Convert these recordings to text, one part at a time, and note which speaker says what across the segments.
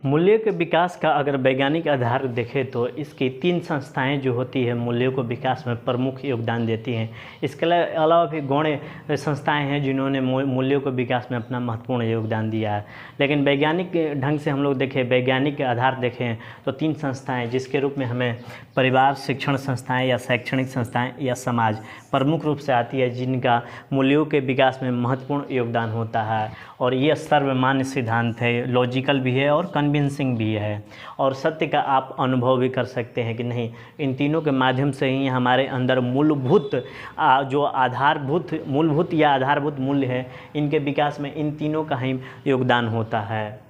Speaker 1: मूल्यों के विकास का अगर वैज्ञानिक आधार देखें तो इसकी 3 संस्थाएं जो होती है मूल्यों को विकास में प्रमुख योगदान देती हैं। इसके अलावा भी गौण संस्थाएं हैं जिन्होंने मूल्यों को विकास में अपना महत्वपूर्ण योगदान दिया है। लेकिन वैज्ञानिक ढंग से हम लोग देखें, वैज्ञानिक आधार देखें तो 3 संस्थाएँ जिसके रूप में हमें परिवार, शिक्षण संस्थाएँ या शैक्षणिक संस्थाएँ या समाज प्रमुख रूप से आती है, जिनका मूल्यों के विकास में महत्वपूर्ण योगदान होता है। और ये सर्वमान्य सिद्धांत है, लॉजिकल भी है और कन्विंसिंग भी है, और सत्य का आप अनुभव भी कर सकते हैं कि नहीं, इन तीनों के माध्यम से ही हमारे अंदर मूलभूत या आधारभूत मूल्य है, इनके विकास में इन तीनों का ही योगदान होता है।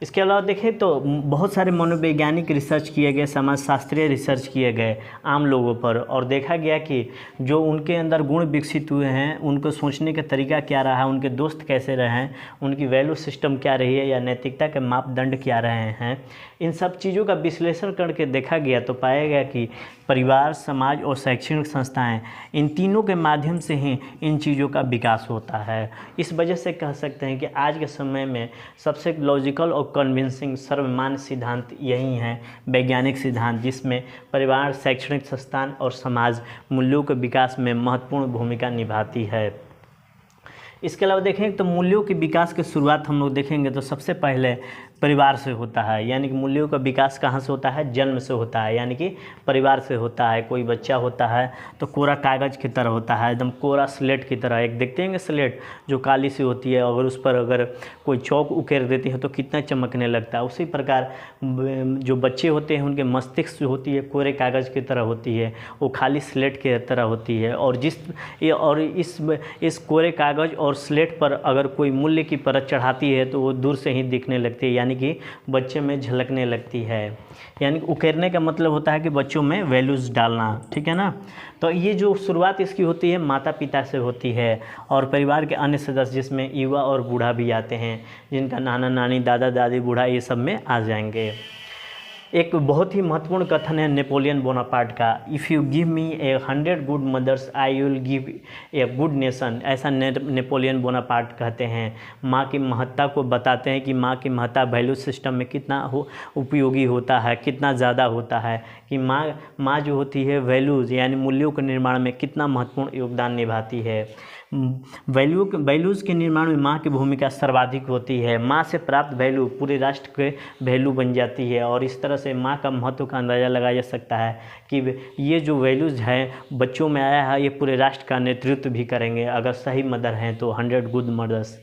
Speaker 1: इसके अलावा देखें तो बहुत सारे मनोवैज्ञानिक रिसर्च किए गए, समाजशास्त्रीय रिसर्च किए गए आम लोगों पर, और देखा गया कि जो उनके अंदर गुण विकसित हुए हैं, उनको सोचने का तरीका क्या रहा, उनके दोस्त कैसे रहे हैं, उनकी वैल्यू सिस्टम क्या रही है या नैतिकता के मापदंड क्या रहे हैं, इन सब चीज़ों का विश्लेषण करके देखा गया तो पाया गया कि परिवार, समाज और शैक्षणिक संस्थाएं, इन तीनों के माध्यम से ही इन चीज़ों का विकास होता है। इस वजह से कह सकते हैं कि आज के समय में सबसे लॉजिकल और कन्विंसिंग सर्वमान्य सिद्धांत यही हैं, वैज्ञानिक सिद्धांत, जिसमें परिवार, शैक्षणिक संस्थान और समाज मूल्यों के विकास में महत्वपूर्ण भूमिका निभाती है। इसके अलावा देखें तो मूल्यों के विकास की शुरुआत हम लोग देखेंगे तो सबसे पहले परिवार से होता है, यानी कि मूल्यों का विकास कहाँ से होता है, जन्म से होता है, यानी कि परिवार से होता है। कोई बच्चा होता है तो कोरा कागज़ की तरह होता है, एकदम कोरा स्लेट की तरह। एक देखते हैं स्लेट जो काली सी होती है, अगर उस पर अगर कोई चौक उकेर देती है तो कितना चमकने लगता है। उसी प्रकार जो बच्चे होते हैं उनके मस्तिष्क जो होती है कोरे कागज़ की तरह होती है, वो खाली स्लेट की तरह होती है, और इस कोरे कागज़ और स्लेट पर अगर कोई मूल्य की परत चढ़ाती है तो वो दूर से ही दिखने लगती है, यानी कि बच्चे में झलकने लगती है। यानी उकेरने का मतलब होता है कि बच्चों में वैल्यूज़ डालना, ठीक है ना। तो ये जो शुरुआत इसकी होती है माता पिता से होती है, और परिवार के अन्य सदस्य जिसमें युवा और बूढ़ा भी आते हैं, जिनका नाना नानी, दादा दादी, बूढ़ा ये सब में आ जाएंगे। एक बहुत ही महत्वपूर्ण कथन है नेपोलियन बोनापार्ट का, if you give me 100 good mother's I will give a good nation. ऐसा नेपोलियन बोनापार्ट कहते हैं, माँ की महत्ता को बताते हैं कि माँ की महत्ता वैल्यू सिस्टम में कितना उपयोगी होता है, कितना ज़्यादा होता है, कि माँ जो होती है वैल्यूज़ यानी मूल्यों के निर्माण में कितना महत्वपूर्ण योगदान निभाती है। वैल्यूज़ के निर्माण में माँ की भूमिका सर्वाधिक होती है। माँ से प्राप्त वैल्यू पूरे राष्ट्र के वैल्यू बन जाती है, और इस तरह से माँ का महत्व का अंदाज़ा लगाया जा सकता है कि ये जो वैल्यूज़ हैं बच्चों में आया है, ये पूरे राष्ट्र का नेतृत्व भी करेंगे अगर सही मदर हैं तो 100 गुड मदर्स।